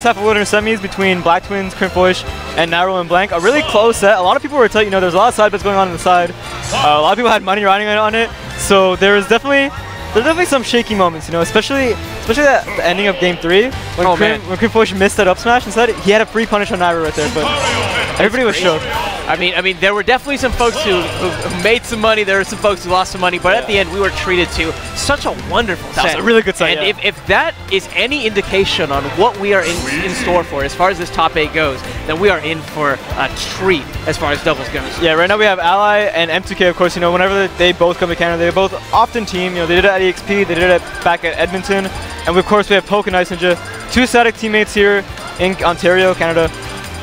Half of winner semis between Black Twins, Crimfoish, and Narrow and Blank. A really close set. A lot of people were telling there's a lot of side bets going on the side. A lot of people had money riding on it. So there's definitely some shaky moments, especially at the ending of Game 3 when Crimfoish missed that up smash instead. He had a free punish on Nairo right there, but everybody was shook. I mean, there were definitely some folks who made some money. There were some folks who lost some money, but at the end, we were treated to such a wonderful set. That was a really good set. And if that is any indication on what we are in store for as far as this top 8 goes, then we are in for a treat as far as doubles goes. Yeah, right now we have Ally and Mew2King, of course. Whenever they both come to Canada, they both often team. They did it at EXP, they did it back at Edmonton, and of course we have Poke and Ice Ninja, two static teammates here in Ontario, Canada.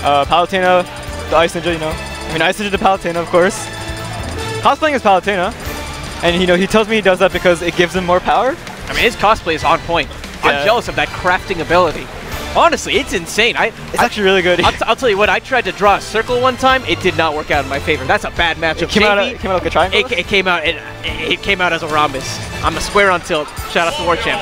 Palutena, the Ice Ninja, Ice Ninja to Palutena, of course. Cosplaying as Palutena, and he tells me he does that because it gives him more power. I mean, his cosplay is on point. Yeah. I'm jealous of that crafting ability. Honestly, it's insane. It's actually really good. I'll tell you what, I tried to draw a circle one time. It did not work out in my favor. That's a bad matchup. It came out like a triangle? It came out as a rhombus. I'm a square on tilt. Shout out to War Champ.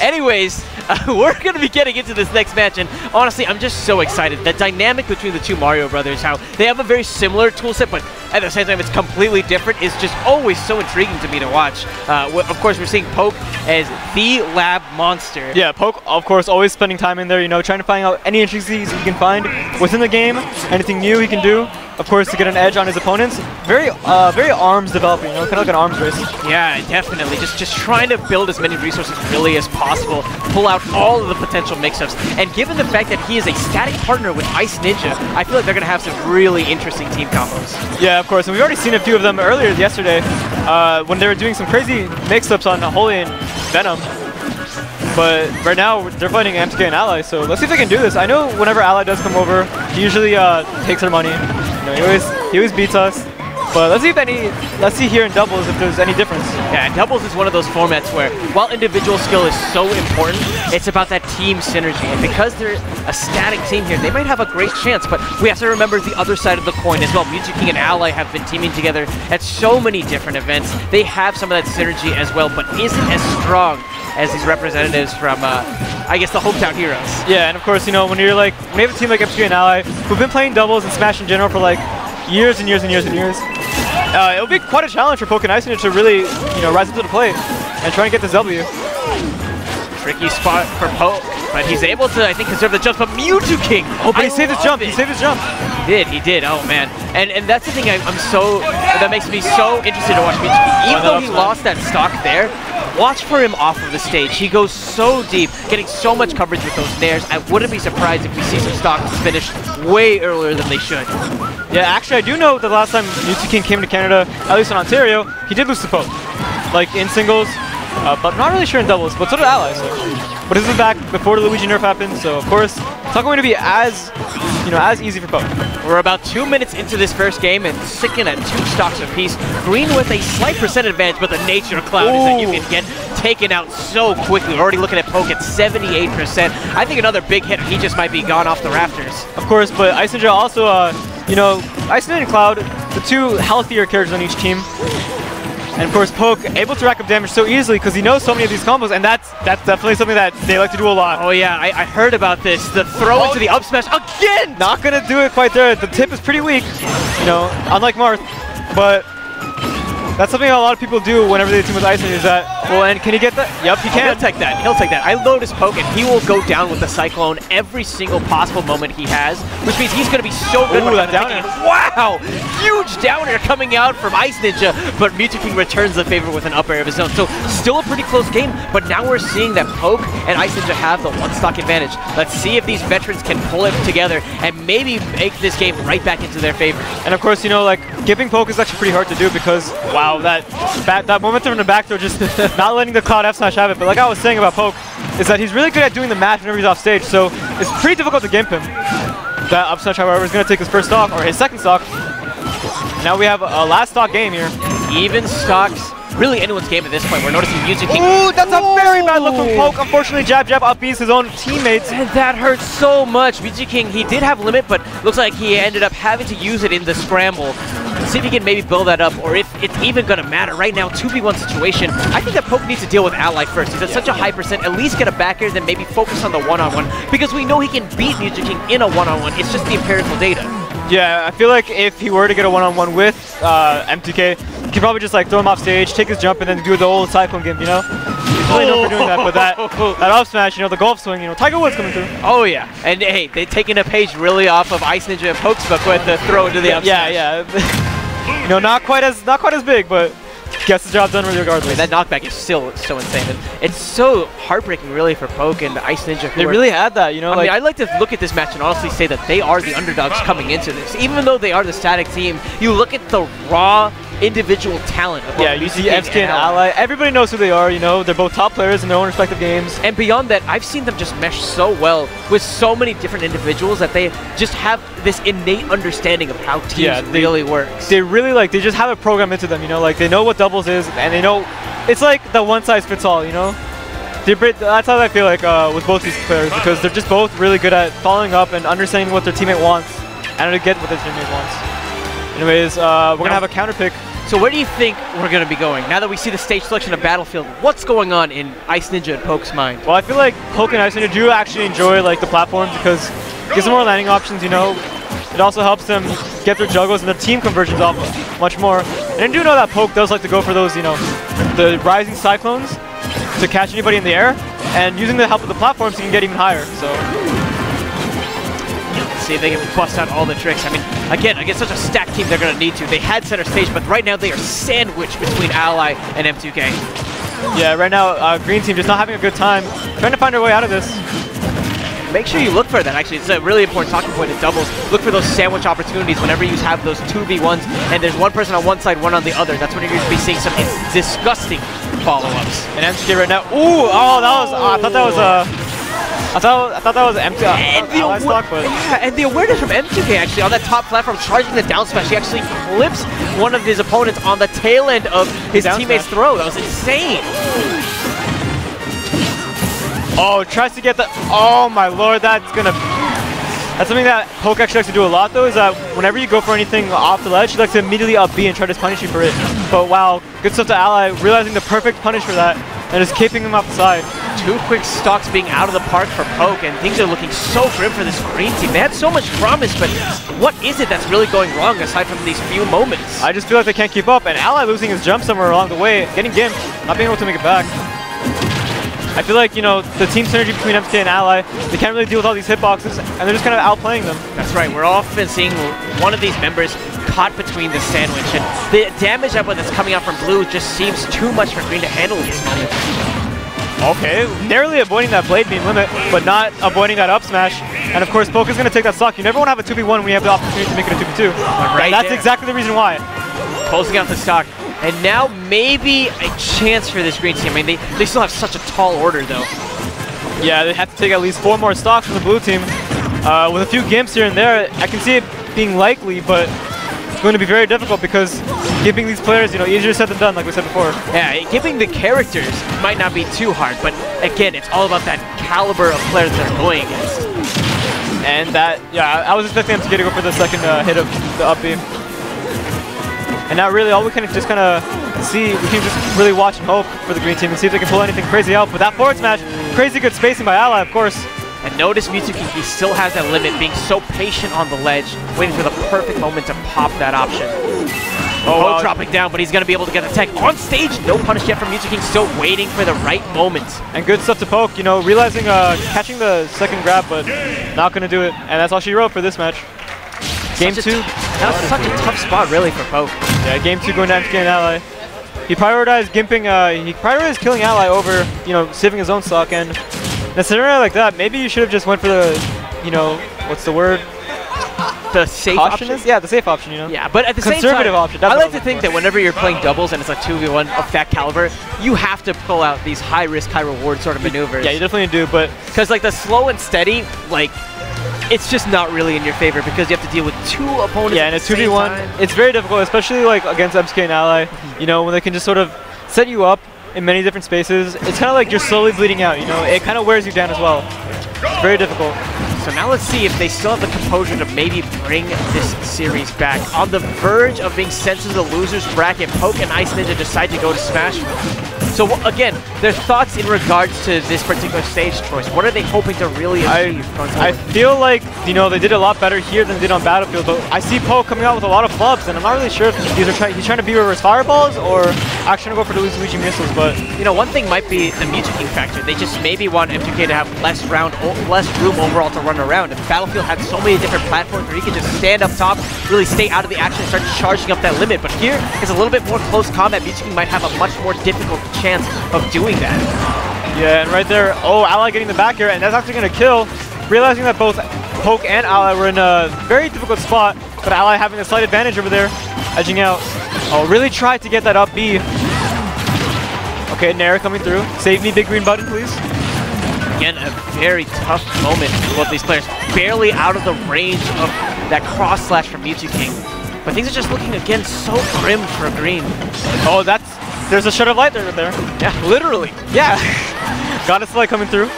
Anyways, we're going to be getting into this next match, and honestly, I'm just so excited. The dynamic between the two Mario brothers, how they have a very similar toolset, but at the same time it's completely different, is just always so intriguing to me to watch. Of course, we're seeing Poke as the lab monster. Yeah, Poke, of course, always spending time in there, trying to find out any intricacies he can find within the game, anything new he can do, of course, to get an edge on his opponents. Very arms developing, kind of like an arms race. Yeah, definitely. Just trying to build as many resources really as possible, pull out all of the potential mix-ups, and given the fact that he is a static partner with Ice Ninja, I feel like they're going to have some really interesting team combos. Yeah, of course, and we've already seen a few of them earlier yesterday when they were doing some crazy mix-ups on Holy and Venom. But right now, they're fighting Mew2King and Ally, so let's see if they can do this. I know whenever Ally does come over, he usually takes our money. He always beats us. But let's see here in doubles if there's any difference. Yeah, doubles is one of those formats where, while individual skill is so important, it's about that team synergy. And because they're a static team here, they might have a great chance, but we have to remember the other side of the coin as well. Mew2King and Ally have been teaming together at so many different events. They have some of that synergy as well, but isn't as strong as these representatives from, I guess, the hometown heroes. Yeah, and of course, when you have a team like Mew2King and Ally who've been playing doubles and Smash in general for years and years and years and years, it'll be quite a challenge for Poke and Ice Ninja to really, rise up to the plate and try and get this W. Tricky spot for Poke, but he's able to, I think, conserve the jump. But Mew2King! Oh, but he saved his jump. He saved his jump. He did. Oh man, and that's the thing that makes me so interested to watch Mew2King. Even though he lost that stock there, watch for him off of the stage. He goes so deep, getting so much coverage with those nairs. I wouldn't be surprised if we see some stocks finish way earlier than they should. Yeah, actually, I do know that the last time Mew2King came to Canada, at least in Ontario, he did lose to Poke, in singles, but not really sure in doubles. But so did Ally. But this is back before the Luigi nerf happened, so of course it's not going to be as easy for Poke. We're about 2 minutes into this first game and sticking at 2 stocks apiece. Green with a slight percent advantage, but the nature cloud is that you can get taken out so quickly. We're already looking at Poke at 78%. I think another big hit, he just might be gone off the rafters. Of course, but Ice Ninja also, Ice Ninja and Cloud, the two healthier characters on each team. And of course, Poke able to rack up damage so easily because he knows so many of these combos, and that's definitely something that they like to do a lot. Oh yeah, I heard about this. The throw into the up smash again! Not gonna do it quite there. The tip is pretty weak, unlike Marth. But that's something a lot of people do whenever they team with Ice Ninja, is that, well, and can he get that? Yep, he can. He'll take that. He'll take that. I noticed Poke, and he will go down with the Cyclone every single possible moment he has, which means he's going to be so good. Ooh, that downer. Wow! Huge downer coming out from Ice Ninja, but Mew2King returns the favor with an up air of his own. So still a pretty close game, but now we're seeing that Poke and Ice Ninja have the one stock advantage. Let's see if these veterans can pull it together and maybe make this game right back into their favor. And of course, giving Poke is actually pretty hard to do because, wow, that momentum in the back throw, just not letting the Cloud F smash have it. But like I was saying about Poke, is that he's really good at doing the match whenever he's off stage, so it's pretty difficult to gimp him. That up smash, however, is going to take his first stock, or his second stock. Now we have a last stock game here. Even stocks, really anyone's game at this point. We're noticing Mew2King. Ooh, that's a very bad look from Poke. Unfortunately, jab up B's his own teammates. And that hurts so much. Mew2King, he did have limit, but looks like he ended up having to use it in the scramble. See if he can maybe build that up, or if it's even going to matter. Right now, 2v1 situation, I think that Poke needs to deal with Ally first. He's at such a high percent, at least get a back air, then maybe focus on the one-on-one, because we know he can beat Mew2King in a one-on-one. It's just the empirical data. Yeah, I feel like if he were to get a one-on-one with M2K, he could probably just like throw him off stage, take his jump, and then do the old Cyclone game, you know? He's really known for doing that, but that up smash, you know, the golf swing, you know, Tiger Woods coming through. Oh yeah, and hey, they're taking a page really off of Ice Ninja and Poke's book with the throw into the up smash. Yeah. You know, not quite as big, but gets the job done regardless. That knockback is still so insane. And it's so heartbreaking, really, for Poke and the Ice Ninja. They really had that, you know. I mean, I'd like to look at this match and honestly say that they are the underdogs coming into this. Even though they are the static team, you look at the raw individual talent of yeah, you see MSK and Ally. Everybody knows who they are, you know. They're both top players in their own respective games. And beyond that, I've seen them just mesh so well with so many different individuals that they just have this innate understanding of how teams really works. They really they just have a program into them, you know. Like, they know what doubles is, and they know it's like the one-size-fits-all, you know. That's how I feel like with both these players, because they're just both really good at following up and understanding what their teammate wants and to get what their teammate wants. Anyways, we're going to have a counter pick. So where do you think we're going to be going? Now that we see the stage selection of Battlefield, what's going on in Ice Ninja and Poke's mind? Well, I feel like Poke and Ice Ninja do actually enjoy the platforms because it gives them more landing options, you know. It also helps them get their juggles and their team conversions off much more. And I do know that Poke does like to go for those, you know, the rising cyclones to catch anybody in the air, and using the help of the platforms, he can get even higher. So see if they can bust out all the tricks. I mean, again, against such a stacked team, they're going to need to. They had center stage, but right now they are sandwiched between Ally and M2K. Yeah, right now, Green Team just not having a good time, trying to find their way out of this. Make sure you look for that, actually. It's a really important talking point in doubles. Look for those sandwich opportunities whenever you have those 2v1s and there's one person on one side, one on the other. That's when you're going to be seeing some disgusting follow-ups. And MTK right now. Ooh, oh, that was, I thought that was I thought that was empty. And the awareness from M2K actually on that top platform, charging the down smash. He actually clips one of his opponents on the tail end of his teammate's throw. That was insane. Oh, tries to get the. Oh my lord, that's something that Poke actually likes to do a lot though, is that whenever you go for anything off the ledge, he likes to immediately up B and try to punish you for it. But wow, good stuff to Ally, realizing the perfect punish for that, and just keeping him off the side. 2 quick stocks being out of the park for Poke, and things are looking so grim for this Green Team. They had so much promise, but what is it that's really going wrong aside from these few moments? I just feel like they can't keep up, and Ally losing his jump somewhere along the way, getting gimped, not being able to make it back. I feel like, you know, the team synergy between MSK and Ally, they can't really deal with all these hitboxes, and they're just kind of outplaying them. That's right. We're often seeing one of these members caught between the sandwich, and the damage output that's coming out from Blue just seems too much for Green to handle in this moment. Okay, narrowly avoiding that blade beam limit, but not avoiding that up smash. And of course, Poke is going to take that stock. You never want to have a 2v1 when you have the opportunity to make it a 2v2. Right, that's exactly the reason why. Closing out the stock. And now maybe a chance for this Green Team. I mean, they still have such a tall order, though. Yeah, they have to take at least 4 more stocks from the Blue Team. With a few gimps here and there, I can see it being likely, but it's going to be very difficult because giving these players, you know, easier said than done, like we said before. Yeah, giving the characters might not be too hard, but again, it's all about that caliber of players they're going against. And that, yeah, I was expecting them to go for the second hit of the up beam. And now really all we can just kind of see, we can just really watch and hope for the Green Team and see if they can pull anything crazy out. But that forward smash, crazy good spacing by Ally, of course. And notice Mew2King, he still has that limit, being so patient on the ledge, waiting for the perfect moment to pop that option. Oh, dropping down, but he's going to be able to get the tech on stage. No punish yet from Mew2King, still waiting for the right moment. And good stuff to Poke, you know, realizing catching the second grab, but not going to do it. And that's all she wrote for this match. Game 2. That was such a tough spot, really, for Poke. Yeah, game 2 going to MSK and Ally. He prioritized gimping, he prioritized killing Ally over, you know, saving his own stock. And in a scenario like that, maybe you should have just went for the, you know, what's the word? The safe option? Yeah, the safe option, you know? Yeah, but at the conservative option. I like to think that whenever you're playing doubles and it's a 2v1 of that caliber, you have to pull out these high-risk, high-reward sort of maneuvers. Yeah, you definitely do, but... Because, like, the slow and steady, like, it's just not really in your favor because you have to deal with 2 opponents. Yeah, and a 2v1, it's very difficult, especially, like, against MSK and Ally. You know, when they can just sort of set you up in many different spaces. It's kind of like you're slowly bleeding out, you know? It kind of wears you down as well. It's very difficult. So now let's see if they still have the composure to maybe bring this series back. On the verge of being sent to the losers bracket, Poke and Ice Ninja decide to go to Smash. So again, their thoughts in regards to this particular stage choice. What are they hoping to really achieve? I feel like, you know, they did a lot better here than they did on Battlefield, but I see Poke coming out with a lot of flubs, and I'm not really sure if he's trying to be reverse fireballs or actually go for the Luigi missiles, but... You know, one thing might be the Mew2King factor. They just maybe want M2K to have less room overall to run around. And Battlefield had so many different platforms where you can just stand up top, really stay out of the action, and start charging up that limit. But here, it's a little bit more close combat. Mew2King might have a much more difficult chance of doing that. Yeah, and right there, oh, Ally getting the back here, and that's actually going to kill. Realizing that both Poke and Ally were in a very difficult spot, but Ally having a slight advantage over there, edging out. Oh, really tried to get that up B. Okay, Nair coming through. Save me, big green button, please. Again, a very tough moment for both these players. Barely out of the range of that cross slash from Mew2King. But things are just looking, again, so grim for green. Oh, there's a shot of light there. Yeah, literally. Yeah. Got a slide coming through.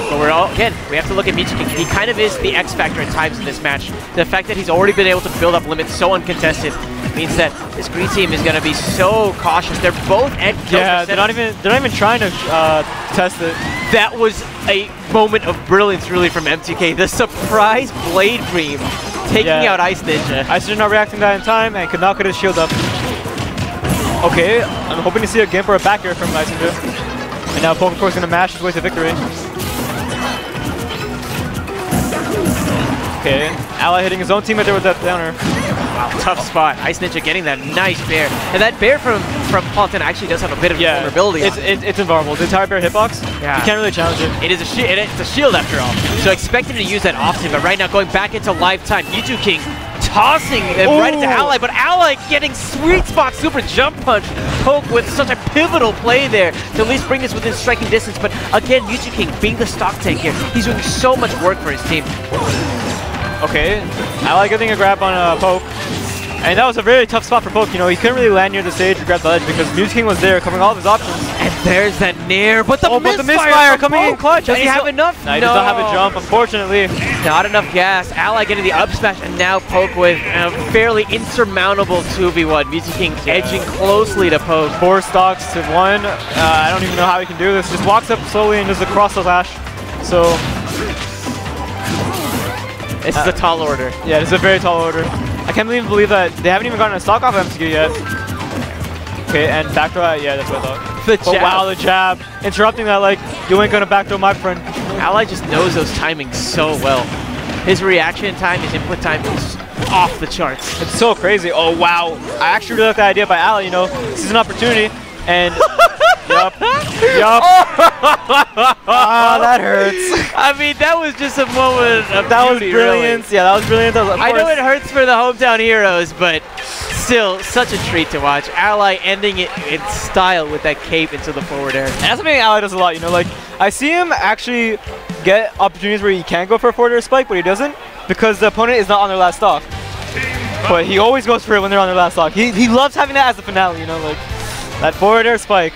But again, we have to look at Mew2King. He kind of is the X factor at times in this match. The fact that he's already been able to build up limits so uncontested means that this green team is going to be so cautious. They're both at yeah, they're not even trying to test it. That was a moment of brilliance, really, from M2K. The surprise Blade Beam taking out Ice Ninja. Ice Ninja not reacting that in time and could not get his shield up. Okay, I'm hoping to see a gimp or a back air from Ice Ninja. And now Poke, of course, going to mash his way to victory. Okay, Ally hitting his own teammate there with that downer. Wow, tough spot. Ice Ninja getting that nice bair. And that bair from Paulton actually does have a bit of vulnerability. It's invulnerable. The entire bair hitbox, you can't really challenge it. It's a shield after all. So expect him to use that often, but right now going back into lifetime, Mew2King tossing it right into Ally, but Ally getting sweet spot super jump punch. Poke with such a pivotal play there to at least bring this within striking distance. But again, Mew2King being the stock tank here, he's doing so much work for his team. Okay, Ally getting a grab on Poke. And that was a very tough spot for Poke. You know, he couldn't really land near the stage or grab the ledge because Mew2King was there, coming all of his options. And there's that Nair, but the misfire coming in clutch. Does he have enough? No, he does not have a jump, unfortunately. Not enough gas. Ally getting the up smash, and now Poke with a fairly insurmountable 2v1. Mew2King edging closely to Poke. 4 stocks to 1. I don't even know how he can do this. Just walks up slowly and does a cross slash. So this is a tall order. Yeah, this is a very tall order. I can't even believe that they haven't even gotten a stock off MTG yet. Okay, and backdoor, yeah, that's what I thought. The jab. Wow, the jab. Interrupting that like, you ain't gonna backdoor my friend. Ally just knows those timings so well. His reaction time, his input time is off the charts. It's so crazy. Oh, wow. I actually really like that idea by Ally, you know. This is an opportunity, and... Yup. Ah, that hurts. I mean, that was just a moment of that beauty, was brilliant. Really. Yeah, that was brilliant. I know it hurts for the hometown heroes, but still, such a treat to watch. Ally ending it in style with that cape into the forward air. And that's something Ally does a lot, you know. Like, I see him actually get opportunities where he can go for a forward air spike, but he doesn't because the opponent is not on their last stock. But he always goes for it when they're on their last stock. He loves having that as the finale, you know, like that forward air spike.